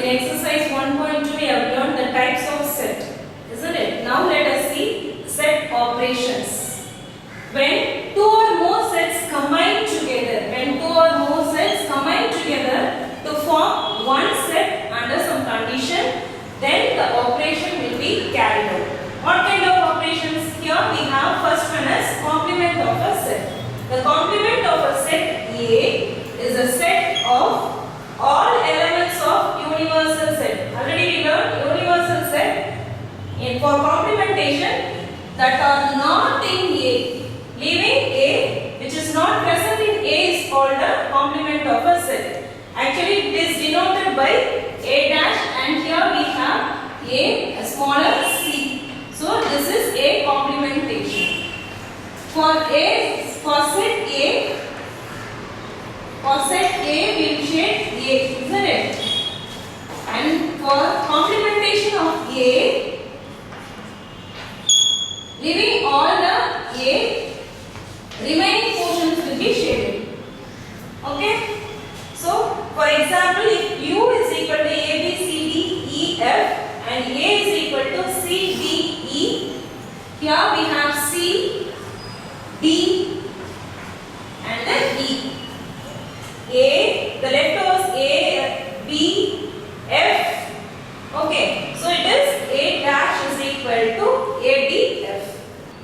in exercise 1.2 we have learned the types of set, isn't it? Now let us see set operations. When two or more sets combine together, to form one set under some condition, then the operation will be carried out. What kind of operations? Here we have first one as complement of a set. The complement of a set A is a set of all elements of universal set. Already we learned universal set for complementation that are not in A. Leaving A, which is not present in A, is called a complement of a set. Actually it is denoted by A dash, and here we have a smaller c. So this is a complementation. For set A will shade A, isn't it? And for complementation of A, leaving all the A, remaining portions will be shaded. Okay? So, for example, if U is equal to A, B, C, D, E, F and A is equal to C, D, E, here we have C, D and then E. A, the left was A, B, F. Okay, so it is A dash is equal to A, B, F.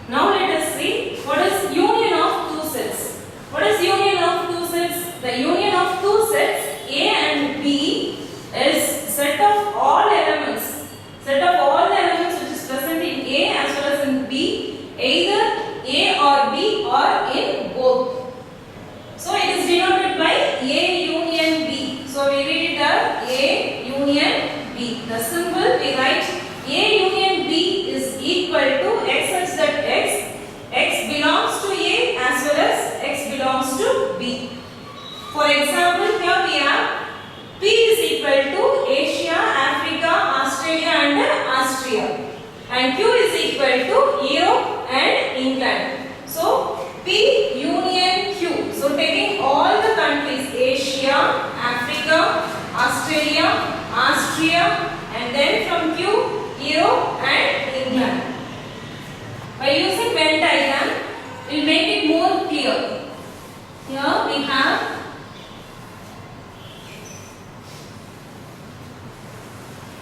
Now let us see what is union of two sets. What is union of two sets? The union of two sets A and B is set of all elements. Set of all the elements which is present in A as well as in B, either A or B or in both. So it is denoted by A union B. So we read it as A union B. The symbol we write A union B is equal to X such that X belongs to A as well as X belongs to B. For example, here we have P is equal to Asia, Africa, Australia and Austria. And Q is equal to Europe and England. So P union Q. So taking all the countries Asia, Africa, Australia, Austria and then from Q, Europe and England. By using Venn diagram, we will make it more clear. Here we have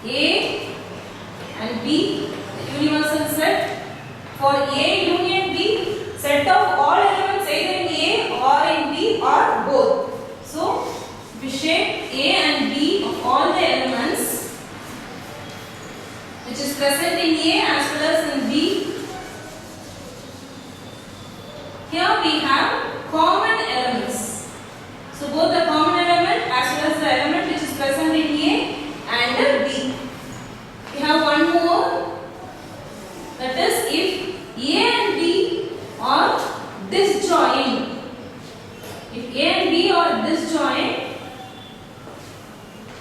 A and B, the universal set. For A union B, set of all elements either in A or in B or both. So we shape A and B of all the elements which is present in A as well as in B. Here we have common elements. So both the common element as well as the element which is present in A and B. We have one more, that is if A and B are disjoint. If A and B are disjoint,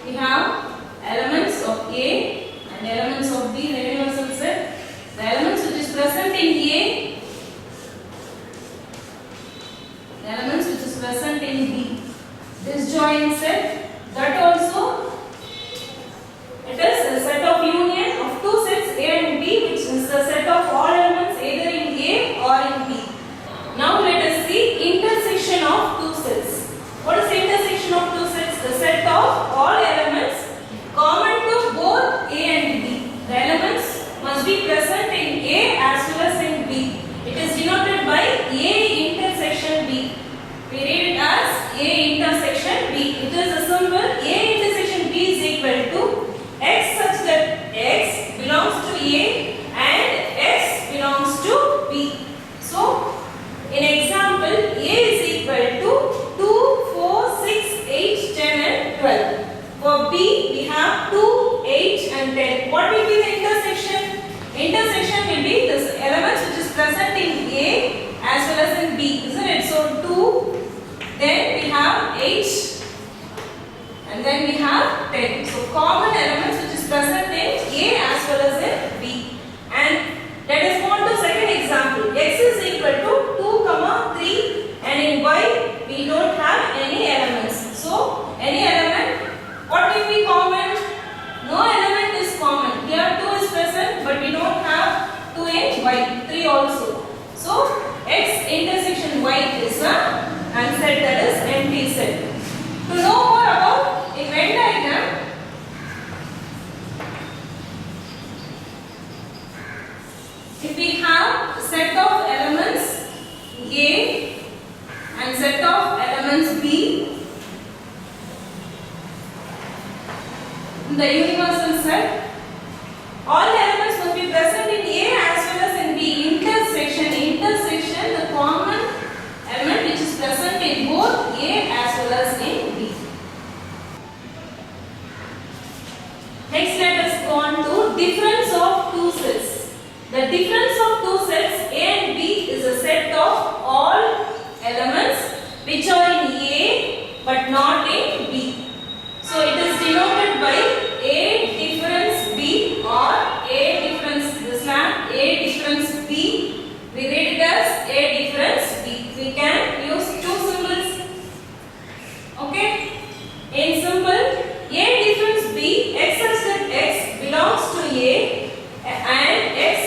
we have elements of A and elements of B, the universal set. The elements which is present in A, the elements which is present in B, disjoint set, that also it is a set of union of two sets A and B, which is the set of all elements either in A or in B. Now let us see intersection of two sets. What is intersection of two sets? The set of all elements common to both A and B. The elements must be present in A as well as in B. It is denoted by A intersection B. We read it as A intersection B. It is a symbol A intersection B is equal to X such that X belongs to A and X belongs to B. So, in example, A is equal to 2, 4, 6, 8, 10 and 12. For B, we have 2, 8 and 10. What will be the intersection? Intersection will be the elements which is present in A as well as in B, isn't it? So, 2, then we have 8 and then we have 10. So, common elements which is present in A as well as in B. And let us go on to second example. X is equal to 2, 3 and in Y we don't have any elements. So, any element, what will be common? and set, that is empty set. To know more about a Venn diagram, if we have set of elements A and set of elements B, the universal set, all the elements must be present in A as well as in B. Intersection, the common element which is present in both A as well as in B. Next, let us go on to difference of two sets. The difference of two sets A and B is a set of all elements which are in A but not in B. So it is denoted by A difference B or A difference this lamp A difference B. We read it as A difference B. We can use two symbols. Okay. In symbol A difference B, x such that x belongs to A and x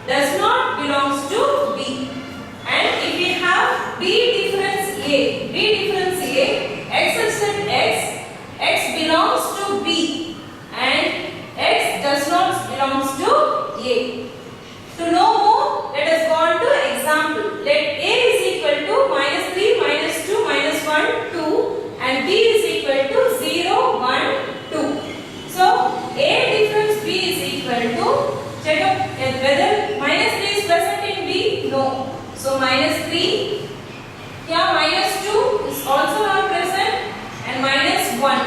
does not belongs to B. And if we have B difference A, x such that x belongs to B and x does not belongs to A. To know more, let us go on to example. Let A is equal to -3, -2, -1, 2 and B is equal to 0, 1, 2. So A difference B is equal to, check up whether -3 is present in B. No. So -3, here -2 is also not present and -1.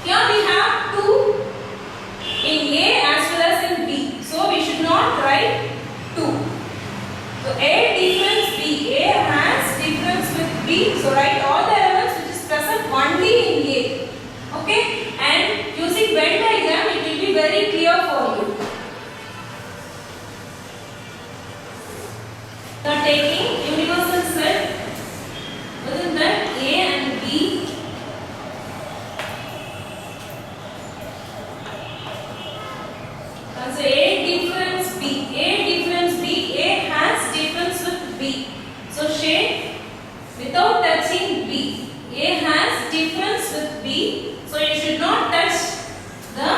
Here we have 2 in A as well as in B. So we should not write 2. So A difference B, A has difference with B. So write all the elements which is present only in A. Okay? And using Venn diagram, it will be very clear for you. So taking universal set, within that A and B. So A difference B, A has difference with B. So shade without touching B. A has difference with B. So you should not touch the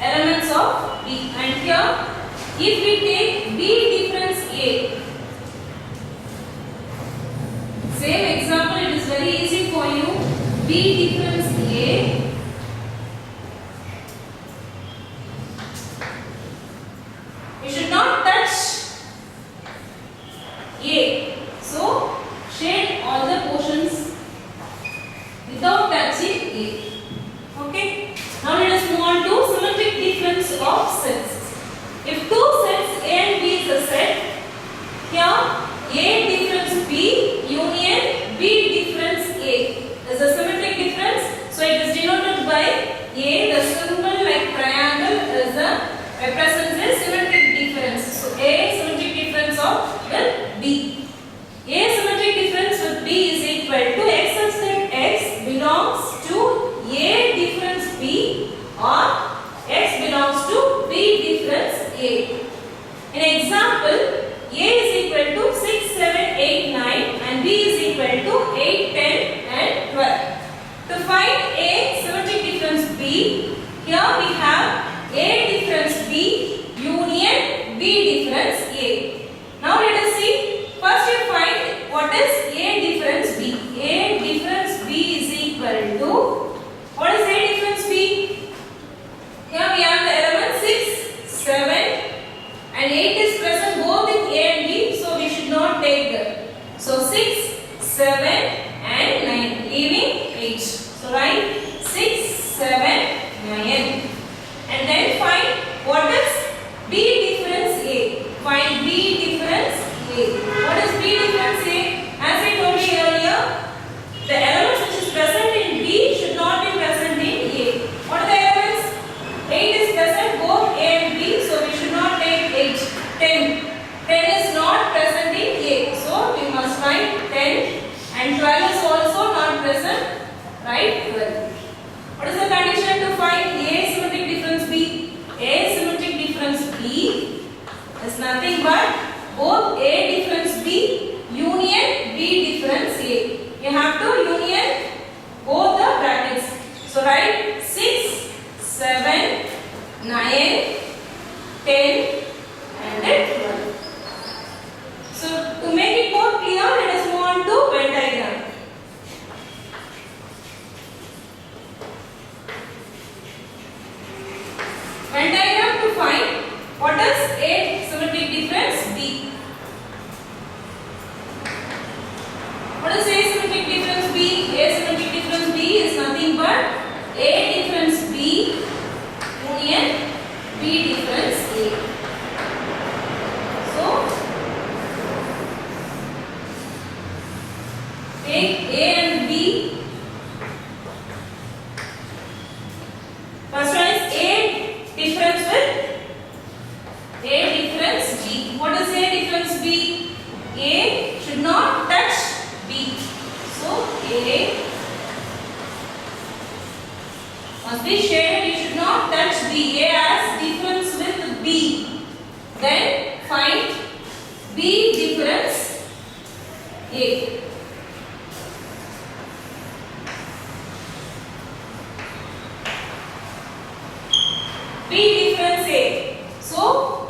elements of B. And here, if we take B difference A, same example, it is very easy for you. B difference A, you should not touch A. So shade all the portions without touching A. Okay. Now let us move on to symmetric difference of sets. If two sets A and B is a set, here A difference B union B difference A is a symmetric difference. So it is denoted by A. The symbol like triangle is a represents a symmetric difference. So A symmetric difference of with B. A symmetric difference with B is equal to x such that x belongs to A difference B or x belongs to B difference A. In example, A is equal to 6, 7, 8, 9 and B is equal to 8, 10 and 12. To find A symmetric difference B, here we have A difference B union B difference A. Now let us see. First you find what is A difference B. A difference B is equal to, what is A difference B? Here we have the element 6, 7 and 8 is present both in A and B. So we should not take them. So 6, 7 and 9 leaving 8. So write 6, 7, 9. And then find what is B difference A. Find B difference A. What is B difference A? As I told you earlier, the elements which is present in B should not be present in A. What are the elements? 8 is present both A and B. So we should not take 8. 10. 10 is not present in A. So we must write 10 and B, A symmetric difference B is nothing but A difference B union B difference A. So take A and B. First one is A difference with A difference B. What is A difference B? A should not touch B. So A must be shaded. You should not touch B. A has difference with B. Then find B difference A. B difference A. So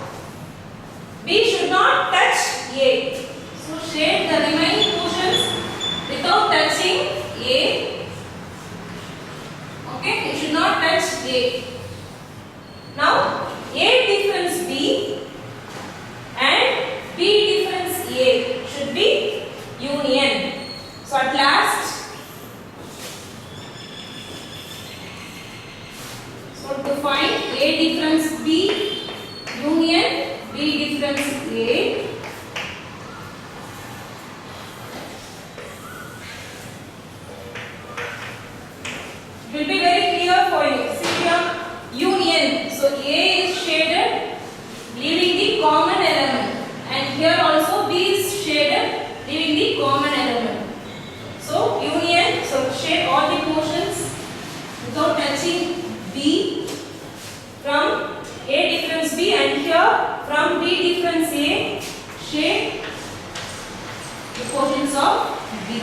B should not touch A. So shade the remaining portions without touching A. Okay, you should not touch A. Now A difference B and B difference A should be union. So at last, so to find A difference B union B difference A, it will be very clear for you. See here, union. So A is shaded, leaving the common element, and here also B is shaded, leaving the common element. So union. So shade all the portions without touching B from A difference B, and here from B difference A, shade the portions of B.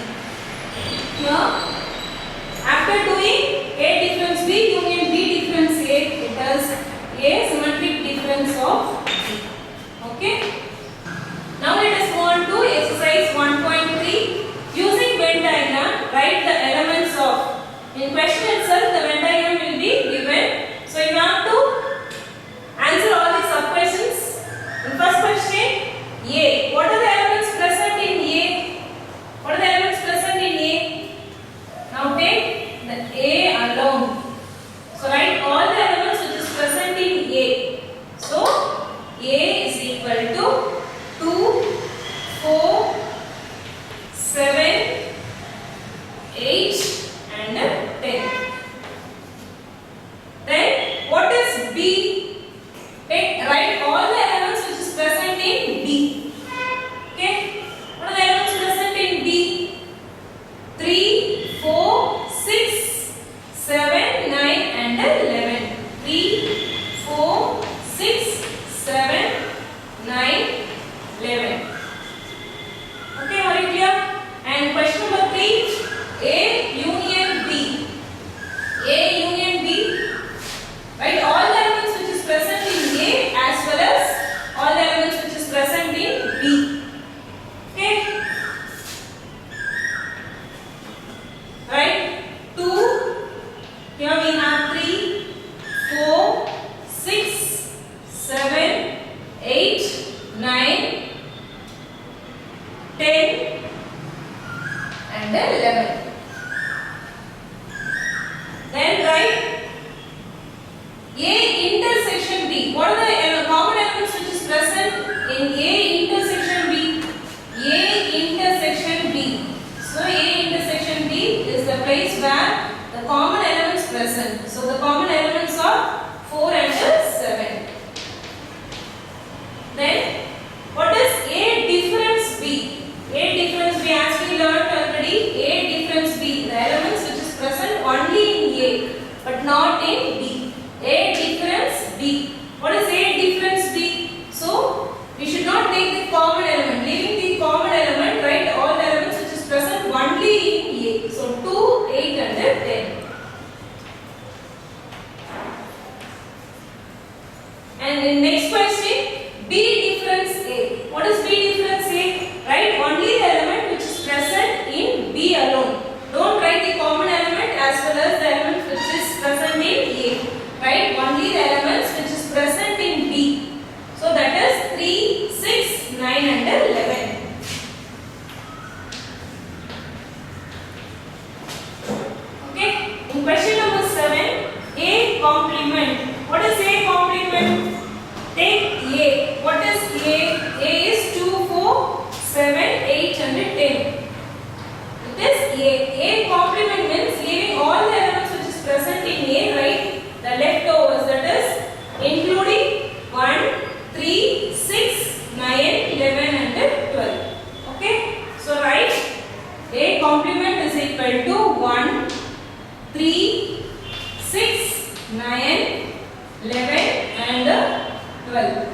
Here, after doing A difference B union B difference A, it does A symmetric difference of B. Okay. Now let us move on to exercise 1.3. Using Venn diagram, write the elements of. In question itself, the Venn diagram will be given. So you have to answer all the sub questions. In first question, A. What are the elements present in A? What are the elements present in A? Now take the A alone. So write all the elements which is present in A. So A is equal to 2, 4, 7, 8 and 10. Then what is B? Write all the elements which is present in B. Okay. What are the elements present in B? 3, 4, 6, 7, 9 and 11. 3, 4, 6, 7, 9, 11. Okay, are you clear? And question number 3, A union B. A union B. Write all the elements which is present in A as well as all the elements which is present in B. Okay. Right? 2. Here we have 3, 4, 6, 7, 8, 9, 10 and 11. Then write A intersection B. What are the common elements which is present in A intersection B? A intersection B. So A intersection B is the place where the common elements present. So the common elements are 4 and 7. Then what is A difference B? A difference B, as we learned already, A difference B, the elements which is present only in A but not in B. A difference B. What is A difference B? So we should not take the common element. Leaving the common element, write all the elements which is present only in A. So 2, 8 and 10. And in next question, B difference A. What is B difference A? Write only the element which is present in B alone. Don't write the common element as well as the element which is present in A. Write only the elements which is present in B. So that is 3, 6, 9 and 11. complement. What is A complement? Take A. What is A? A is 2, 4, 7, 8 and 10. This A complement means leaving all the elements which is present in A, right? The leftovers, that is including 1, 3, 6, 9, 11 and 12. Okay? So write A complement is equal to 1, 3, 6, 9, 11 and 12.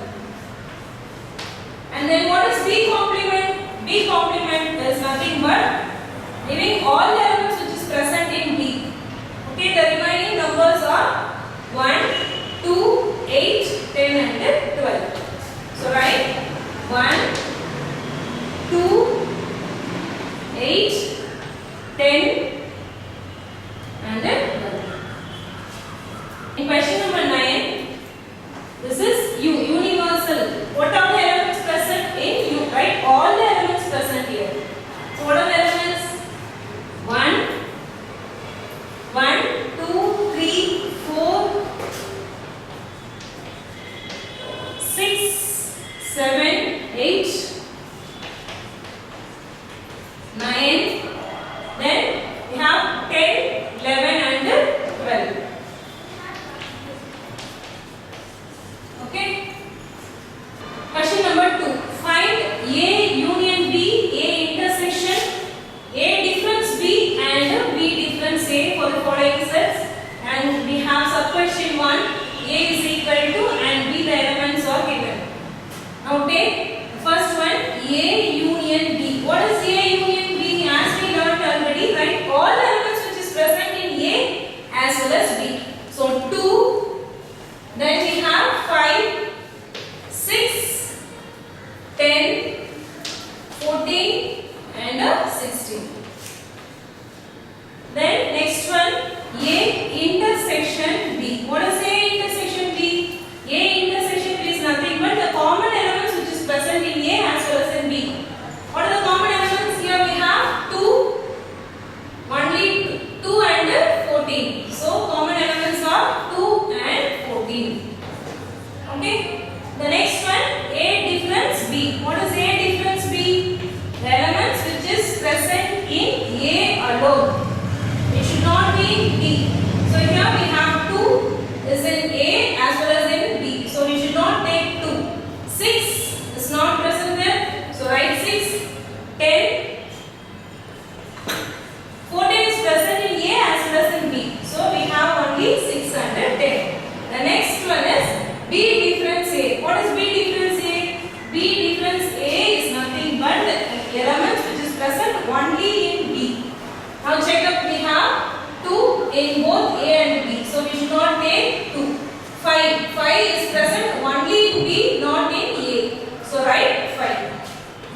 And then what is B complement? B complement is nothing but leaving all the elements which is present in B. Okay, the remaining numbers are 1, 2, 8, 10 and 12. So write 1, 2, 8, 10 and 12. In question number 9, this is U, universal. What are the elements present in U? Write all the elements present here. So what are the elements? 1, 2, 3, 4, 6, 7, 8, 9. Then we have 10, 11 and 12. Okay. Question number 2. Find A union B, A intersection, A difference B and B difference A for the following sets. And we have sub-question 1. A is equal to and B the elements are given. Now take the first one, A union B. What is A union B? As we learned already, write all the elements which is present in A as well as B. So 2, then we have 5, 6, 10, 14 and 16. Then next one, A intersection B. What is A intersection B? A intersection B is nothing but the common elements which is present in A as well as in B. What are the common elements? Here we have 2, only 2 and 14. So common elements are 2 and 14. Okay. The next one, A difference B. What is A difference B? The elements which is present in A alone. It should not be in B. So here we have 2 is in A as well as in B. So we should not take 2. 6 is not present there. So write 6. 10. 14 is present in A as well as in B. So we have only 6 and 10. The next one is B difference A. What is B difference A? B difference A is nothing but the elements which is present only in B. Now check up, we have 2 in both A and B. So we should not take 2. 5. 5 is present only in B, not in A. So write 5.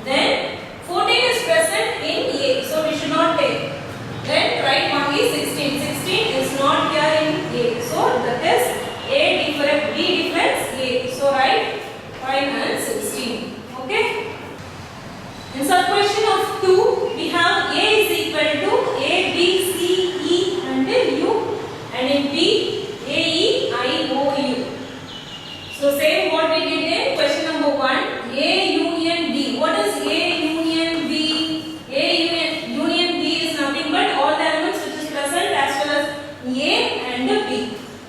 Then 14 is present in A. So we should not take. Then write only 16. 16 is not here in A. So that is A difference, B difference A. So write 5 and 16. Okay. In sub-question of 2, we have A is equal to A, B, C, E and U. And in B, A, E, I, O, U. So same what we did in question number 1. A union B. What is A union B? A union B is nothing but all the elements which is present as well as A and B.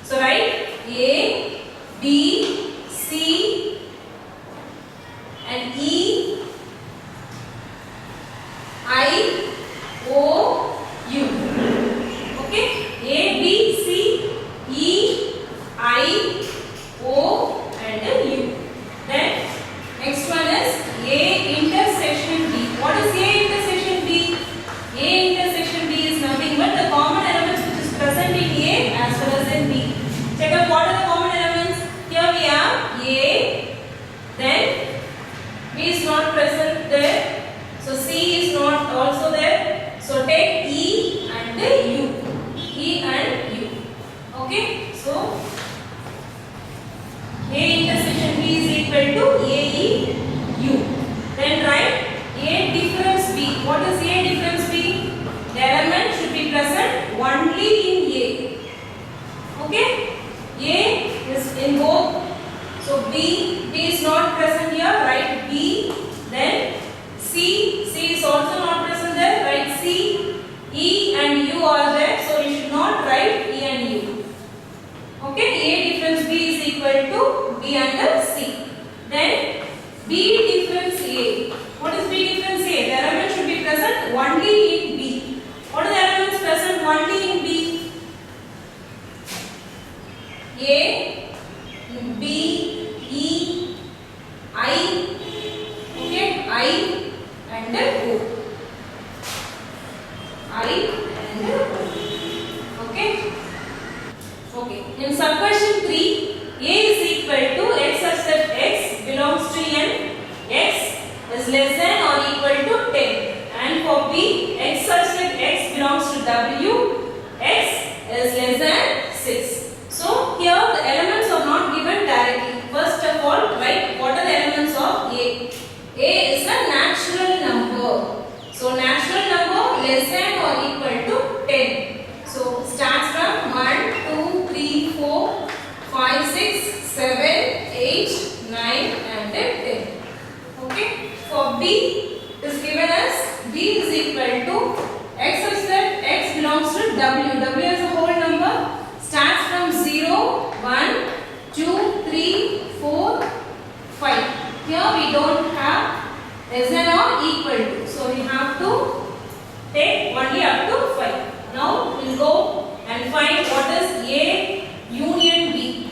So write A, B, C and E, I, O, U. Okay? A, B, C, E, I, O and U. Then next one is A intersection B. What is A intersection B? A intersection B is nothing but the common elements which is present in A as well as in B. Check out what are the common elements. Here we have A, then B is not present there. So C is not also there. So take U are there, so we should not write E and U. Okay, A difference B is equal to B under C. Then B difference A. What is B difference A? The element should be present only in B. What are the elements present only in B? A, B, E, I. Okay, I and O. I and O. Okay. Okay. In sub question 3, A is equal to x such that x belongs to N, x is less than or equal to 10. And for B, x such that x belongs to W, x is less than 6. So here the elements are not given directly. First of all, write what are the elements of A. A is a natural number. So natural number less than or equal to 10. So starts from 1, 2, 3, 4, 5, 6, 7, 8, 9 and 10. Okay. For B is given as B is equal to x such that x belongs to W. W is a whole number. Starts from 0, 1, 2, 3, 4, 5. Here we don't have less than or equal to. So we have to take only up to 5. Now we will go and find what is A union B.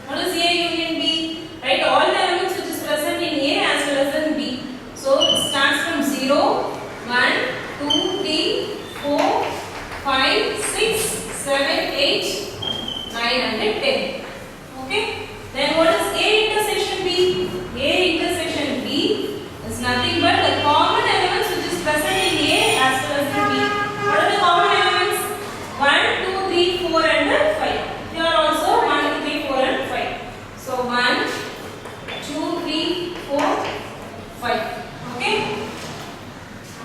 What is A union B? Write all the elements which is present in A as well as in B. So it starts from 0, 1, 2, 3, 4, 5, 6, 7, 8, 9 and 10. Okay. Then what is A intersection B? A intersection B is nothing but the common elements which is present in A as well as in B. What are the common elements? 1, 2, 3, 4 and 5. Here also 1, 2, 3, 4 and 5. So 1, 2, 3, 4, 5. Okay.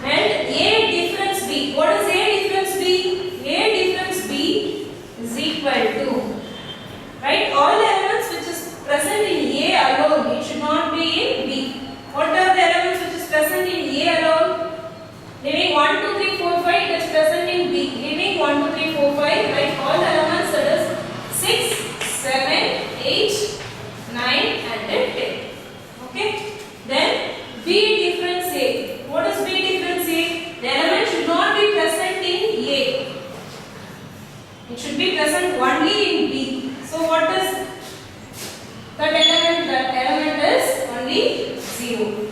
And A difference B. What is A difference B? A difference B is equal to, right, all the elements which is present in A alone. It should not be in B. What are the elements which is present in A alone? Leaving 1, 2, 3, 4, 5, it is present in B. Leaving 1, 2, 3, 4, 5, write all the elements, that is 6, 7, 8, 9 and 10. Okay. Then B difference A. What is B difference A? The element should not be present in A. It should be present only in B. So what is that element? That element is only 0.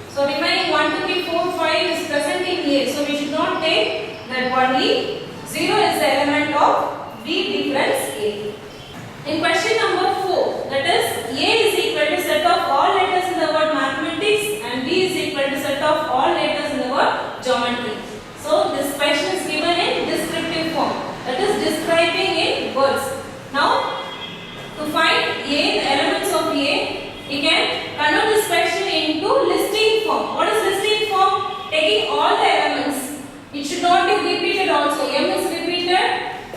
So remaining 1, 2, 3, 4, 5 is present in A. So we should not take that only 0 is the element of B difference A. In question number 4, that is A is equal to set of all letters in the word mathematics and B is equal to set of all letters in the word geometry. So this question is given in descriptive form, that is describing in words. Now to find A, the elements of A, we can convert this question into listing form. What is listing form? Taking all the elements. It should not be repeated also. M is repeated,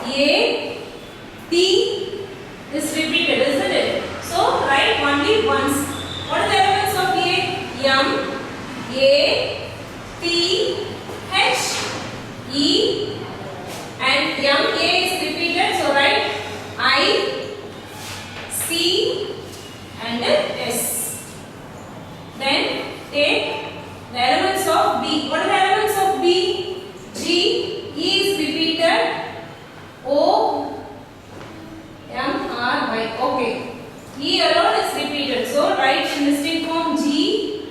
A, T is repeated, isn't it? So write only once. What are the elements of A? M, A, T, H, E and M, A is repeated. So write I, C and S. Then take the elements of B. What are the elements of B? G, E is repeated, O, M, R, Y. Okay. E alone is repeated. So write in listing form G,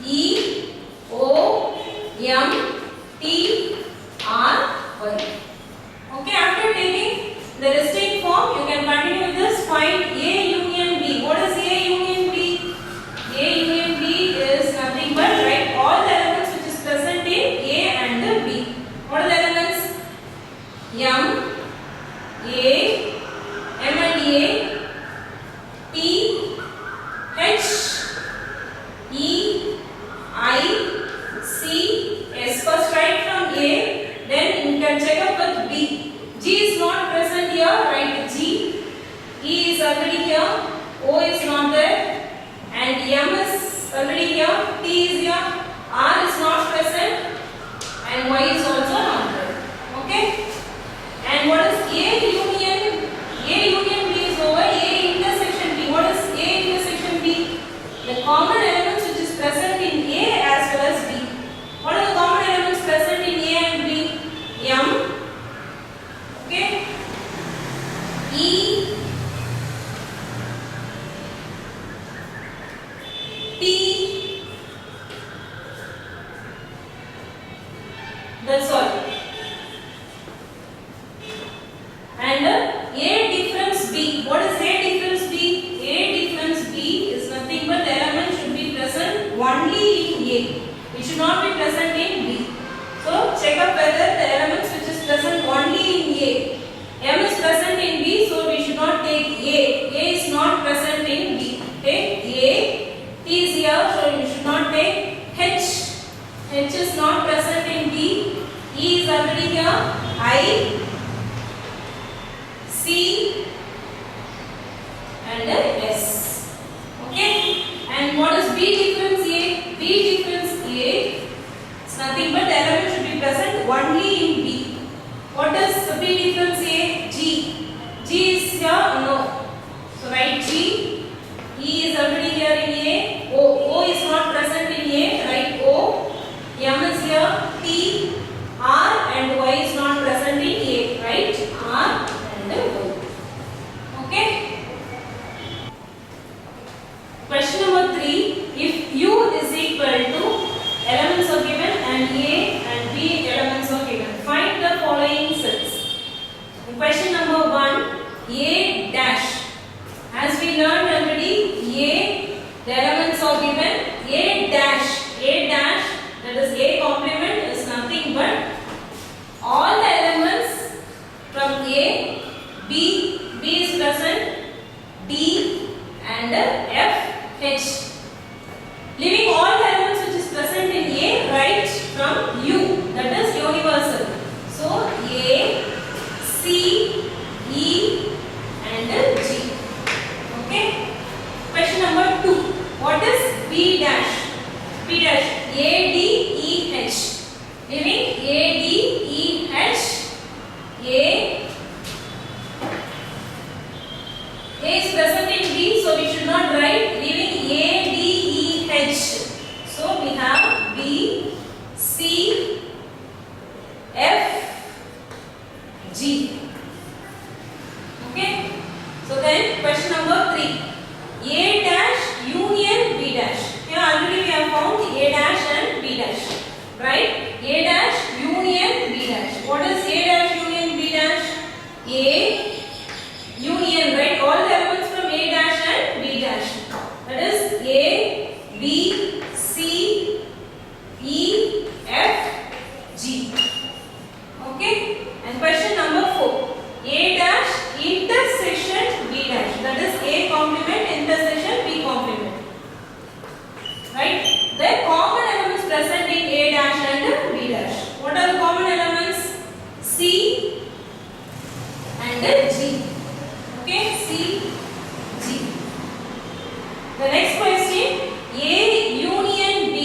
E, O, M, T, R, Y. Okay. After taking the listing form, you can continue with this. Find A union B. What is A union B? A union B is nothing but write all the elements which is present in A and B. What are the elements? M, A, M and A, T, H, E, I, C, S. First write from A, then you can check up with B. G is not present here. That's all. And A difference B. What is A difference B? A difference B is nothing but the element should be present only in A. It should not be present in B. So check up whether the elements which is present only in A. M is present in B, so we should not take A. A is not present in B. Take A. T is here, so you should not take H. H is not present in B. E is already here. I, C and S. Okay. And what is B difference A? B difference A is nothing but the element should be present only in B. What is the B difference A? G. G is here? No. So write G. E is already here in A. O. O is not present in A. Write O. M is here. T. R and Y is not present in A. Right? R and Y. Okay. Question number 3. If U is equal to elements are given and A and B elements are given, find the following sets. Question number 1. A dash. As we learned already, A, the elements are given. A dash. A dash, that is A complement, is nothing but all the elements from A, B is present, D and F, H. Leaving all the elements which is present in A, write from U, that is universal. So A, C, E and G. Okay. Question number 2. What is B dash? B dash. A, D, E, H. Leaving A, D, E, H. A is present in B, so we should not write. Leaving A, D, E, H. So we have B, C, F, G. Okay. So then question number 3. A dash union B dash. Here already we have found A dash and B dash. Right? A dash union B dash. What is A dash union B dash? A union, right? All the elements from A dash and B dash. That is A, B, C, E, F, G. Okay? And question number 4. A dash intersection B dash. That is A complement intersection B complement. Right? The common elements present in A dash and B dash. What are the common elements? C and G. Okay? C, G. The next question. A union B.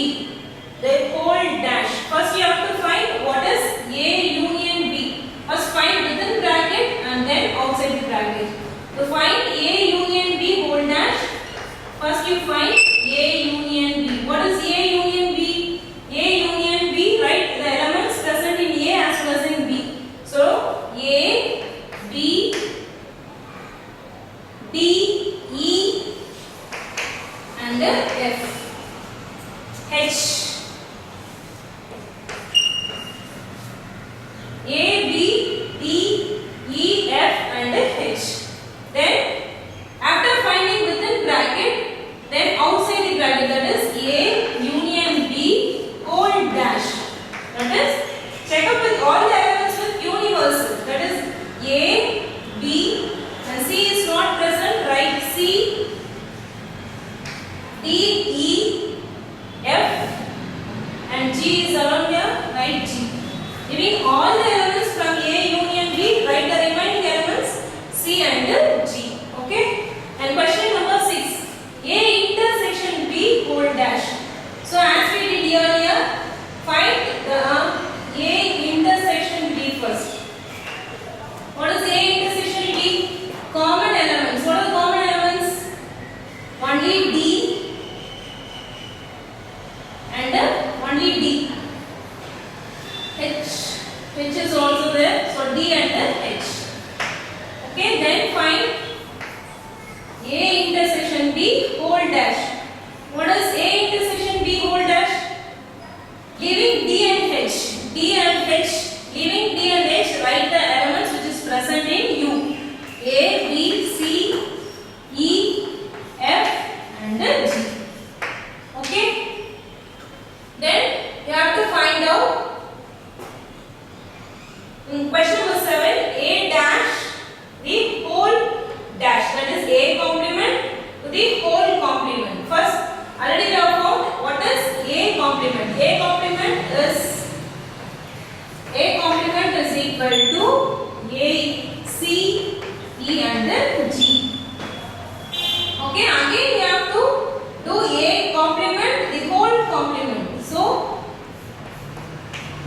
The whole dash. First you have to find what is A union B. First find within bracket and then outside the bracket. To find A union B whole dash, first you find A union B. What is A union B? A union B, right? The elements present in A as well as in B. So A, B, D, E and F. H. A, B, D, E, F and H. Then after finding within bracket, then outside the bracket, that is A union B whole dash. That is, check up with all the elements with universal. That is A, B and C is not present, write C, D, E, F and G is around here, write G. Giving all the elements from A union B, write the remaining elements C and G. Okay? And question number 6. A intersection B whole dash. So as we did earlier, find the A intersection B first. What is A intersection B? Common elements. What are the common elements? Only D and only D. H. H is also there. So D and H. Okay, then find A intersection B whole dash. What is A intersection B whole dash? Giving D and H. D and H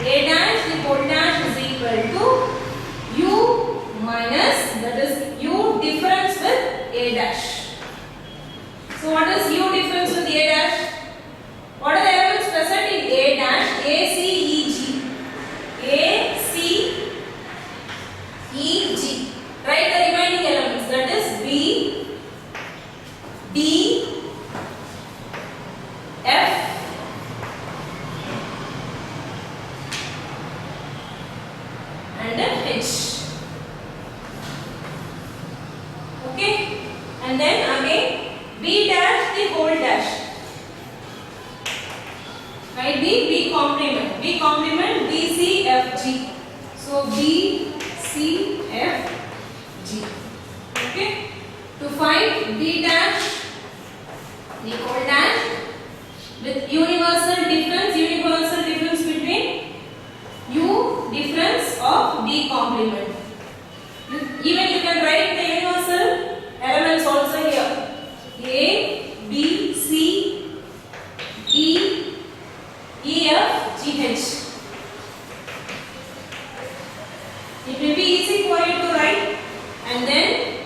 A dash the whole dash is equal to U minus, that is U difference with A dash. So what is U difference with A dash? What are the elements present in A dash? A, C, E, G. A, C, E, G. Write the remaining elements, that is B, D, F, and H. Okay, and then again B dash the whole dash. Write the B complement. B complement B, C, F, G. So B, C, F, G. Okay. To find B dash the whole dash with universal difference between U difference of B complement. Even you can write the universal elements also here. A, B, C, E, E, F, G, H. It will be easy for you to write. And then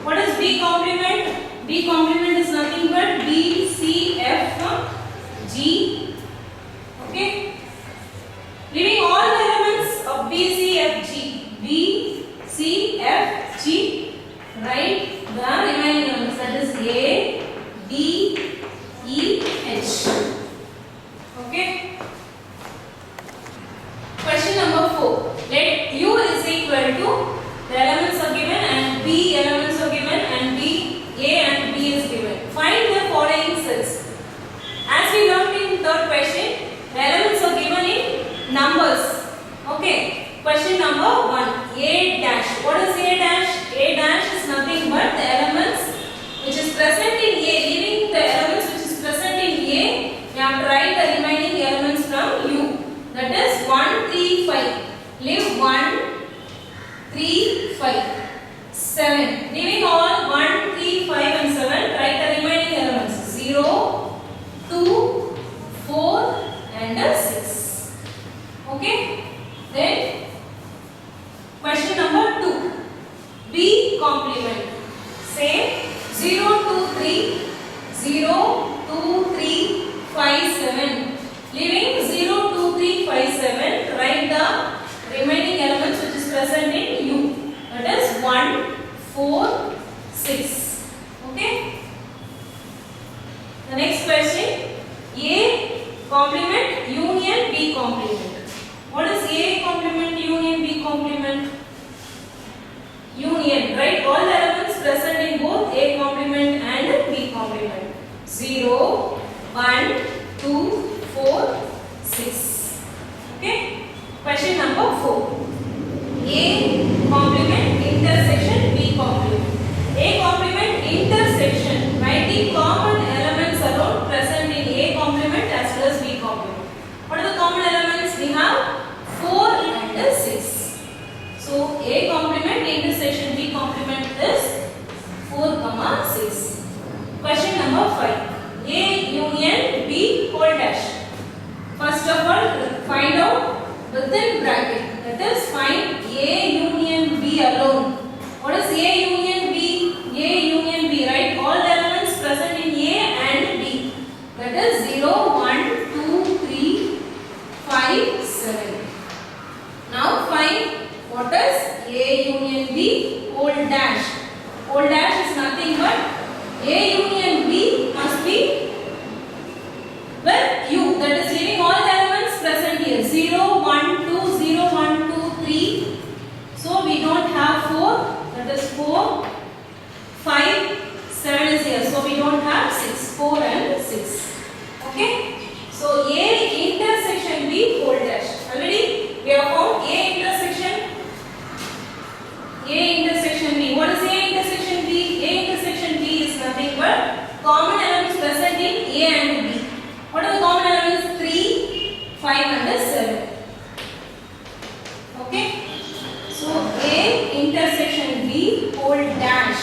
what is B complement? B complement is nothing but B, C, F, G. Okay. Leaving all the elements of B, C, F, G. B, C, F, G. Write the remaining elements, that is A, D, E, H. Okay. Question number 4. Let U is equal to, the elements are given and B elements are given and B, A and B is given. Find the following sets. As we learned in third question, the elements are given in numbers. Okay. Question number 1. A dash. What is A dash? A dash is nothing but the elements which is present in A. Leaving the elements which is present in A, we have to write the remaining elements from U. That is 1, 3, 5. Leave 1, 3, 5, 7. Leaving all 1, 3, 5 and 7, write the remaining elements 0, 2, 4 and 6. Okay. Then question number 2. B complement. Say 0, 2, 3, 0, 2, 3, 5, 7. Leaving 0, 2, 3, 5, 7, write the remaining elements which is present in U. That is 1, 4, 6. Okay. The next question. A complement union B complement. What is A complement union B complement? Union. Write all the elements present in both A complement and B complement. 0, 1, 2, 4, 6. Okay. Question number 4. A complement intersection B complement. A complement intersection. Write the common elements alone present in A complement as well as B complement. What are the common elements? We have 4 and 6. So A complement intersection B complement is 4, 6. Question number 5. A union B whole dash. First of all, find out within bracket. That is, find A union B alone. What is A union B? A union B. Write all the elements present in A and B. That is 0, 1, 2, 3, 5, 7. Now find what is A union B whole dash. Whole dash is nothing but A union B must be with U. That is, leaving all the elements present here. 0, 1, 2, 0, 1, 2, 3. So we don't have 4. That is 4. 5, 7 is here. So we don't have 6. 4 and 6. Okay. So A intersection B whole dash. Already we have found A intersection. A intersection B. What is A intersection B? A intersection B is nothing but common elements present in A and B. What are the common elements? 3, 5 and 7. Okay. So A intersection B whole dash.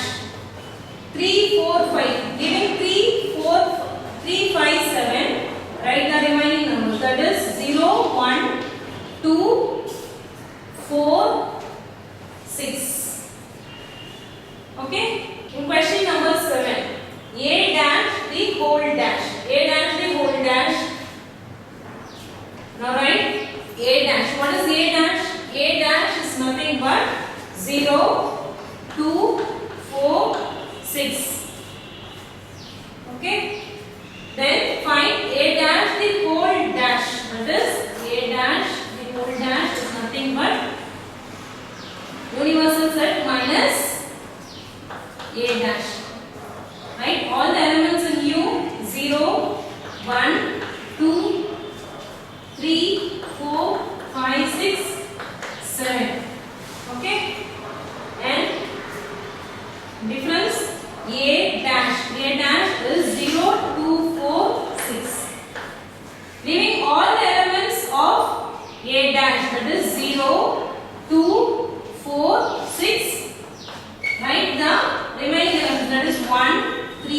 3, 4, 5. Giving 3, 4, 3, 5, 7. Write the remaining numbers. That is 0, 1, A dash. What is A dash? A dash is nothing but 0, 2, 4, 6. Okay. Then find A dash the whole dash. That is A dash the whole dash is nothing but universal set minus A dash. Right? All the elements in U 0, 1, 2, 3, 4, 5, 6, 7. Okay? And difference A dash. A dash is 0, 2, 4, 6. Leaving all the elements of A dash, that is 0, 2, 4, 6. Write the remaining elements, that is 1, 3,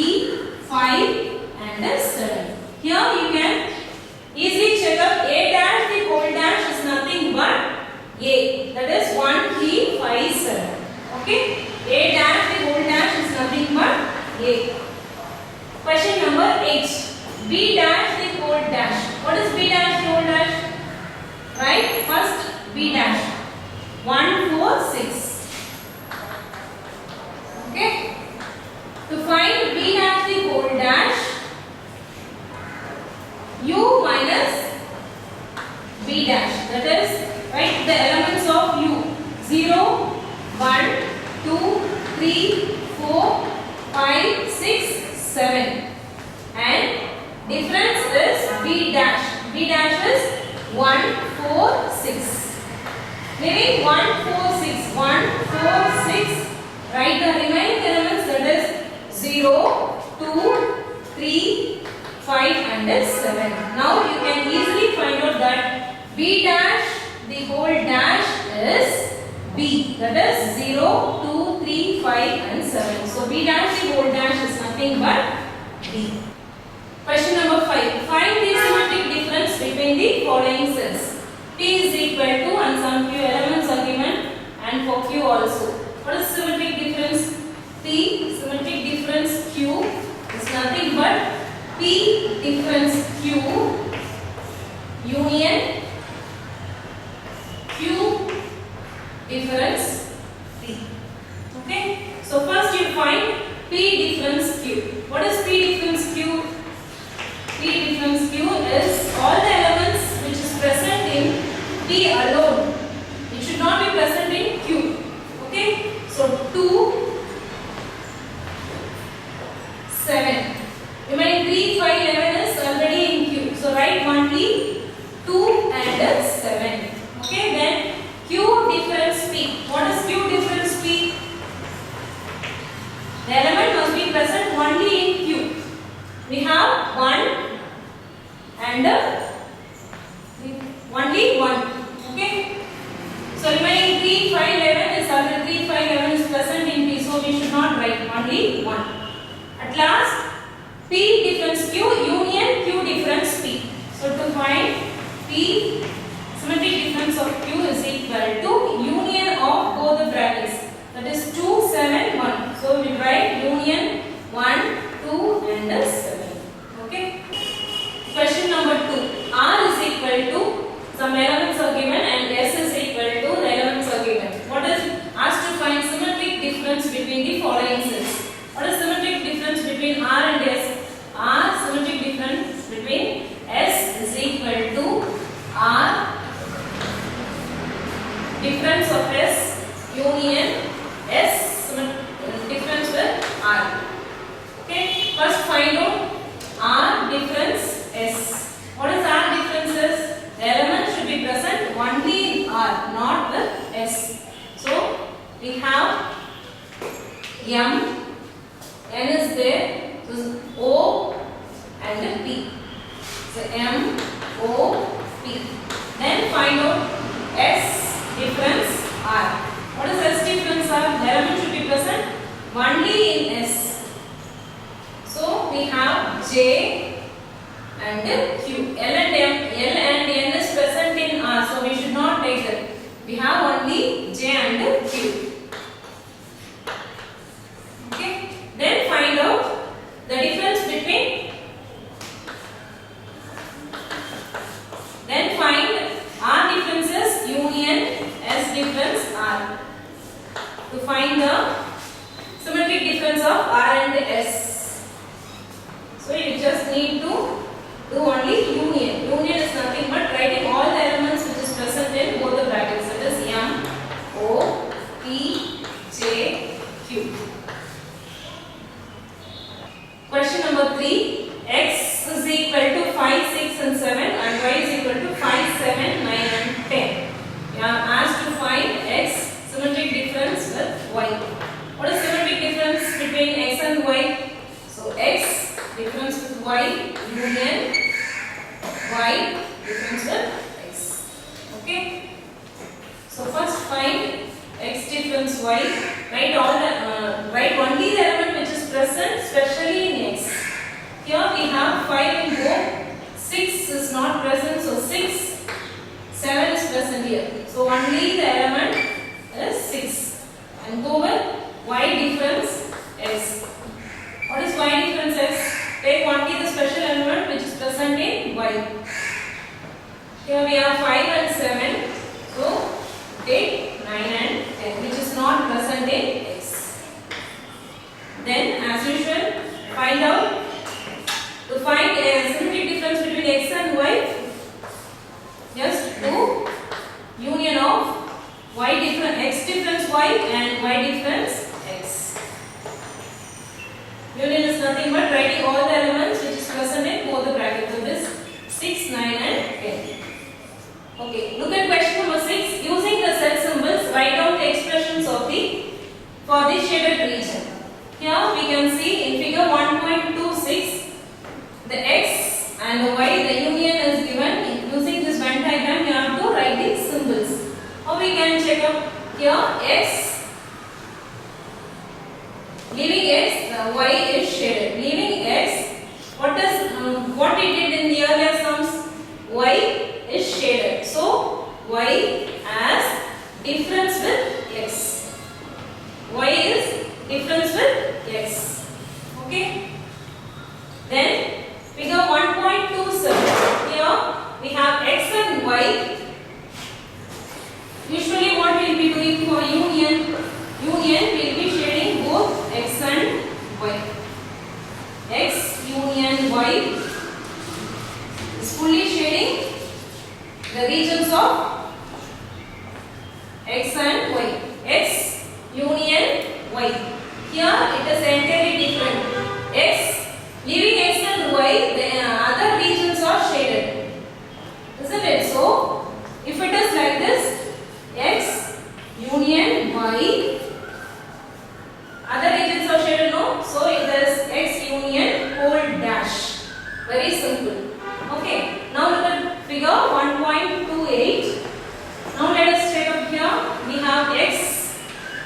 5 and 7. Here you can easily check up A dash the whole dash is nothing but A, that is 1, 3, 5, 7. Okay? A dash the whole dash is nothing but A. Question number 8. B dash the whole dash. What is B dash the whole dash? Right? First B dash. 1, 4, 6. Okay? To find B dash the whole dash, U minus B dash. That is, right, the elements of U. 0, 1, 2, 3, 4, 5, 6, 7. And difference is B dash. B dash is 1, 4, 6. Leaving 1, 4, 6. 1, 4, 6. Write the remaining elements, that is 0, 2, 3, 5 and 7. Now you can easily find out that B dash the whole dash is B. That is 0, 2, 3, 5 and 7. So B dash the whole dash is nothing but B. Question number 5. Find the symmetric difference between the following cells. P is equal to, and some few elements are given, and for Q also. What is symmetric difference? P symmetric difference Q is nothing but P difference Q union Q difference P. Okay? So first you find P difference Q. What is P difference Q? P difference Q is all the elements which is present in P alone. It should not be present in Q. Okay? So 2, 7. Remaining 3, 5, 11 is already in Q. So write only 2 and 7. Okay? Then Q difference P. What is Q difference P? The element must be present only in Q. We have 1 and only 1. Okay? So remaining 3, 5, 11 is already 3, 5, 11 is present in P. So we should not write only 1. At last, P difference Q union Q difference P. So to find P symmetric difference of Q is equal to union of both the brackets. That is 2, 7, 1. So we write union 1, 2 and 7. Okay. Question number 2. R is equal to, some elements are given and S is equal to the elements are given. What is asked to find symmetric difference between the following cells? What is symmetric difference between R and S? R symmetric difference between S is equal to R difference of S union S difference with R. Okay, first find out R difference S. What is R difference S? The element should be present only in R, not with S. So we have M, N is there, so O and P. So M, O, P. Then find out S difference R. What is S difference R? The element should be present only in S. So we have J and Q. L and N is present in R. So we should not take that. We have only J and Q. Okay. Then find out the difference between. Then find R difference Okay. So first find x difference y. Write all the write only the element which is present, especially in x. Here we have 5 in both. 6 is not present, so 6. 7 is present here. So only the element is 6. And go with y difference x. What is y difference x? Take only the special element which is present in y. Here we have 5 and 7. So take 9 and 10 which is not present in x. Then as usual find out to find a symmetric difference between x and y. Just do union of y difference x difference y and y difference x. Union is nothing but writing all the elements which is present in both the brackets. So this 6, 9 and 10. Okay, look at question number 6. Using the set symbols, write down the expressions of for the shaded region. Here we can see in figure 1.26, the x and the y, the union is given. Using this Venn diagram, you have to write the symbols. How we can check up here x, leaving x, the y is shaded. Leaving x, what we did in the earlier sums, y is shaded. So y as difference with x. Y is difference with x. Okay. Then figure 1.27. Here we have x and y. Usually what we will be doing for union will be shading both x and y. X union y is fully shading the regions of x and y. X union y. Here it is entirely different. X, leaving x and y, the other regions are shaded. Isn't it? So, if it is like this, x union y, other regions are shaded, no? So, it is x union whole dash. Very simple. Okay. Now look at figure 1.28. Now let us check up here. We have x,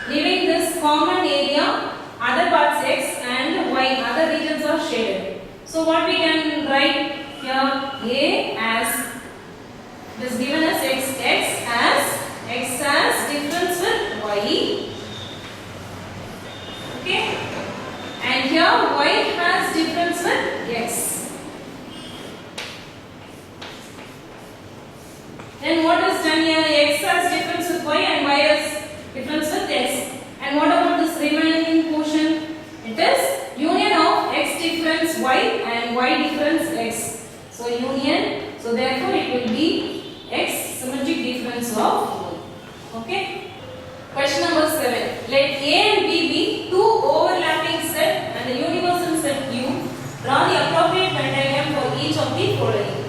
leaving this common area, other parts x and y, other regions are shaded. So what we can write here, a as, it is given as x as difference with y. Okay. And here y has difference with x. Then what is done here? X has difference with y and y has difference with x. And what about this remaining portion? It is union of x difference y and y difference x. So union. So therefore it will be x symmetric difference of y. Okay. Question number 7. Let A and B be two overlapping set and the universal set U. Draw the appropriate Venn diagram for each of the following.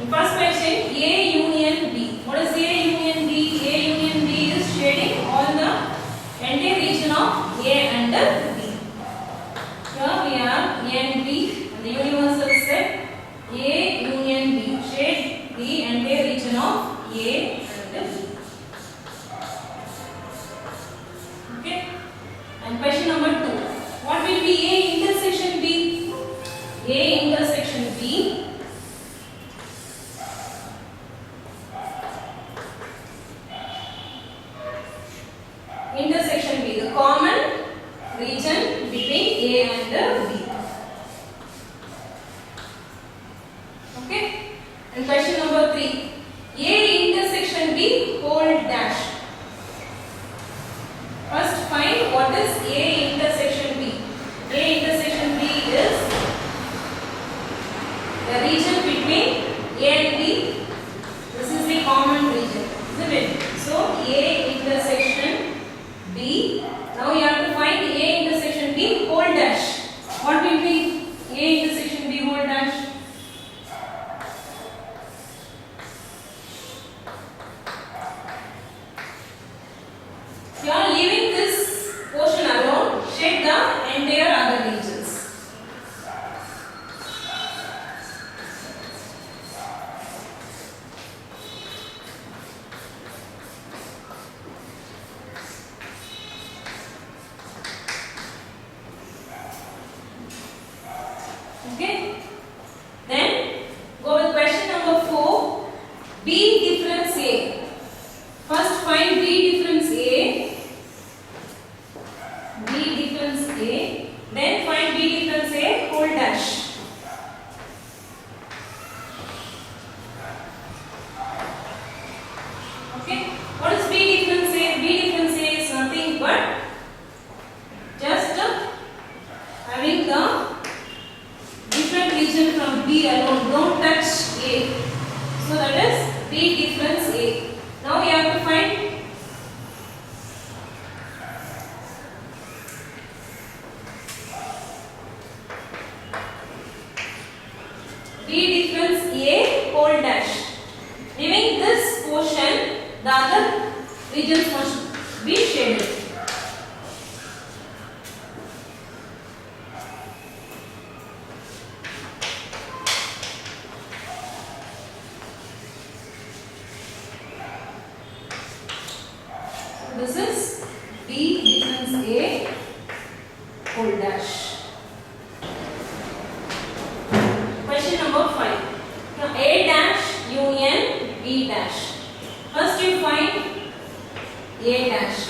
In first question, A union B. What is A union B? A union B is shading all the entire region of A and B. Here we have A and B and the universal set A union B. Shade the entire region of A and B. Okay. And question number 2. What will be A intersection B? A intersection B. Intersection B, the common region between A and B. Okay. And question number 3. A intersection B whole dash. First find what is A intersection B. A intersection B is the region between A and B. This is the common region, isn't it? So A intersection B. Now you have to find A intersection B whole dash. What will be A intersection B whole dash? You are leaving this portion alone. Shade the entire other regions. Okay. What is B difference A? B difference A is nothing but just having the different region from B alone. Don't touch A. So that is B difference A. Now we have to find B difference A whole dash. Leaving this portion, the other regions must be shaded. This is B difference A whole dash. Question number 5. Now A dash union B dash. First you find A dash.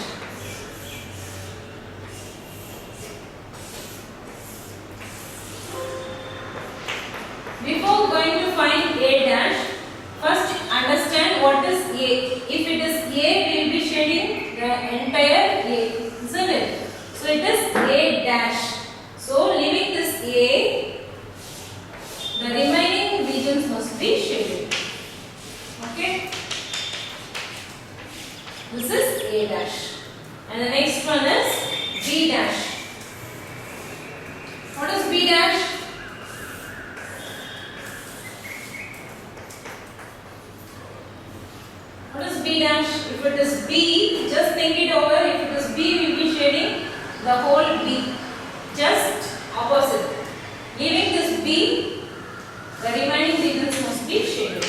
Before going to find A dash, first understand what is A. If it is A, we will be shading the entire A, isn't it? So it is A dash. So leaving this A, the remaining regions must be shaded. Okay? This is A dash. And the next one is B dash. What is B dash? What is B dash? If it is B, just think it over. If it is B, we will be shading the whole B. Just opposite. Leaving this B, the remaining regions must be shaded.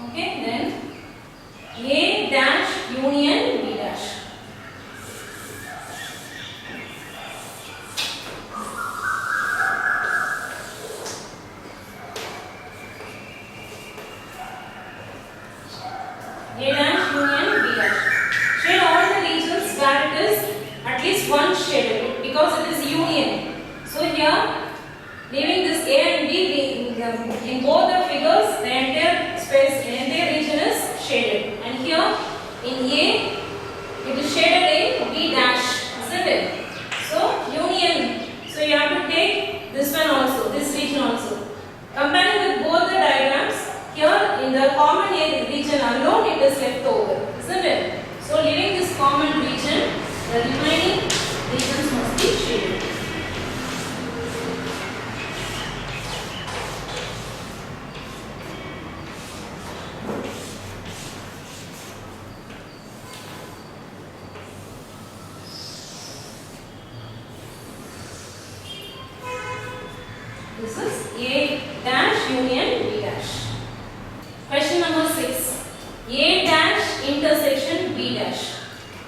Okay, then A dash union B dash. A dash union B dash. Shade all the regions where it is at least one shaded because it is union. So here, leaving this A and B in both the figures, the entire space, the entire region is shaded. And here in A, it is shaded in B dash, isn't it? So union. So you have to take this one also, this region also. Comparing with both the diagrams, here in the common region alone it is left over, isn't it? So leaving this common region, the remaining regions must be shaded. This is A dash union B dash. Question number 6. A dash intersection B dash.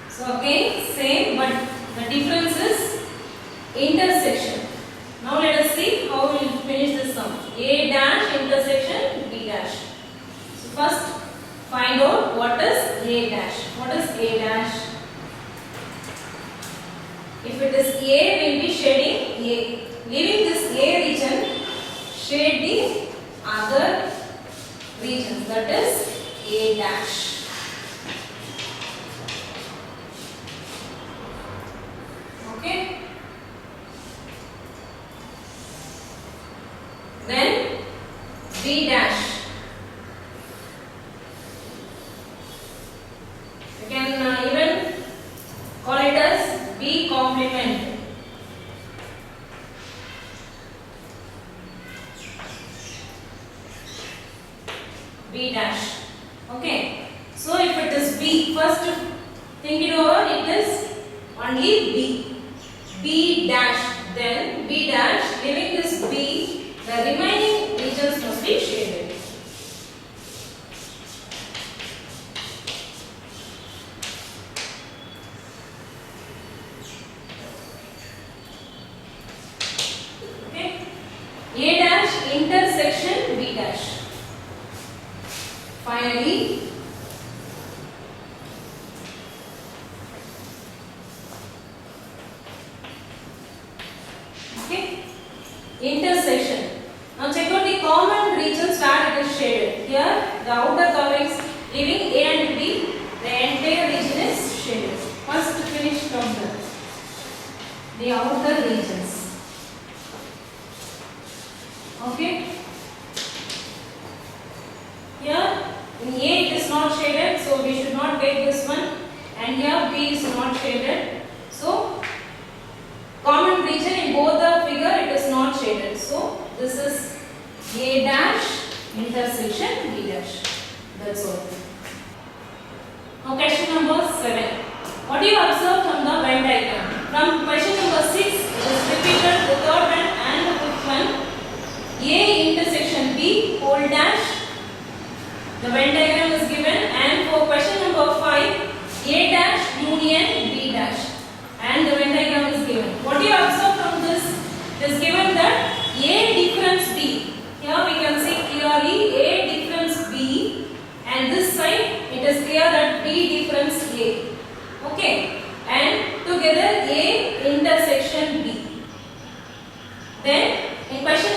So again same, but the difference is intersection. Now let us see how we will finish this sum. A dash intersection B dash. So first find out what is A dash. What is A dash? If it is A, we will be shading A. Leaving this A region, shade the other regions, that is A dash. Okay. Then B dash. You can even call it as B complement. B dash. Okay. So if it is B, first think it over, it is only B. B dash. Then B dash, leaving this B, the remaining regions must be shaded. Okay. A dash intersection B dash. Finally, intersection. Now check out the common regions where it is shaded. Here the outer coverings leaving A and B, the entire region is shaded. First finish from the outer regions. Okay. Here in A it is not shaded, so we should not take this one, and here B is not shaded. So common region in both the figure it is not shaded. So this is A dash intersection B dash. That's all. Now question number 7. What do you observe from the Venn diagram? From question number 6 it is repeated, the third one and the fifth one. A intersection B whole dash. The Venn diagram is given, and for question number 5, A dash union B dash, and the Venn diagram is given. What do you observe from this? It is given that A difference B. Here we can see clearly A difference B, and this side it is clear that B difference A. Okay, and together A intersection B. Then in question